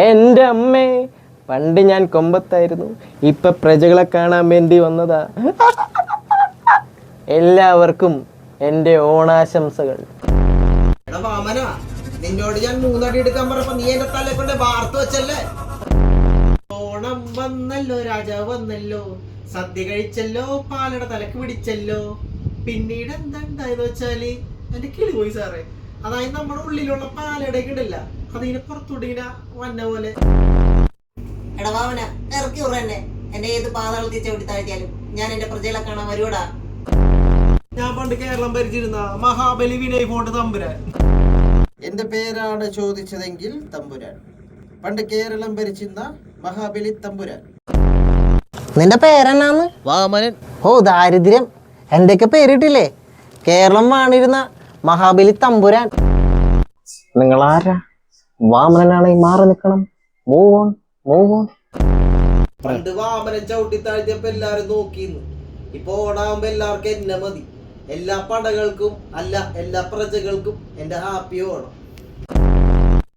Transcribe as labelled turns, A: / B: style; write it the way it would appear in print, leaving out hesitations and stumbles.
A: എൻ്റെ അമ്മേ, പണ്ട് ഞാൻ കൊമ്പത്തായിരുന്നു, ഇപ്പൊ പ്രജകളെ കാണാൻ വേണ്ടി വന്നതാ. എല്ലാവർക്കും എൻ്റെ ഓണാശംസകൾ.
B: നിന്നോട് ഞാൻ 3 അടി എടുക്കാൻ പറഞ്ഞപ്പോ നീ എന്റെ തലയെ കൊണ്ട് വാർത്ത് വെച്ചല്ലേ. ഓണം വന്നല്ലോ, രാജാവ് വന്നല്ലോ, സദ്യ കഴിച്ചല്ലോ, പാലട തലക്ക് പിടിച്ചല്ലോ. പിന്നീട് എന്താണ്ടായെന്ന് വെച്ചാല് എന്റെ കിളി പോയി സാറേ. അതായത് നമ്മുടെ ഉള്ളിലുള്ള പാലടയൊക്കെ ഉണ്ടല്ല, അതിനെ പുറത്തുടിന വന്ന പോലെ.
C: എടവാവന ഇറക്കി ഉറന്നെ. എന്റെ ഏത് പാതകളത്തിൽ ചവിട്ടി താഴ്ത്തിയാലും ഞാൻ എന്റെ പ്രജകളെ കാണാൻ വരുവടാ.
B: ഞാൻ പണ്ട് കേരളം ഭരിച്ചിരുന്ന മഹാബലി വിനയ് ഫോണ്ട് തമ്പുരാൻ.
D: എന്റെ പേരാണ് ചോദിച്ചതെങ്കിൽ തമ്പുരാൻ. പണ്ട് കേരളം ഭരിച്ചിരുന്ന മഹാബലി തമ്പുരാൻ.
A: നിന്റെ പേരെന്നാന്ന്?
B: വാമനൻ.
A: ഓ ദാരിദ്ര്യം, എന്റെയൊക്കെ പേരിട്ടില്ലേ? കേരളം വാണിരുന്ന മഹാബലി തമ്പുരാൻ. നിങ്ങളാരാ? വാമനനാണെങ്കിൽ മാറി നിൽക്കണം. Move on, move on.
B: പണ്ട് വാമനൻ ചവിട്ടി താഴ്ത്തിയപ്പോ എല്ലാരും നോക്കിയിരുന്നു. ഇപ്പൊ ഓണാകുമ്പോ എല്ലാവർക്കും എന്നെ മതി. എല്ലാ പടകൾക്കും അല്ല, എല്ലാ പ്രജകൾക്കും എന്റെ ഹാപ്പി ഓണം.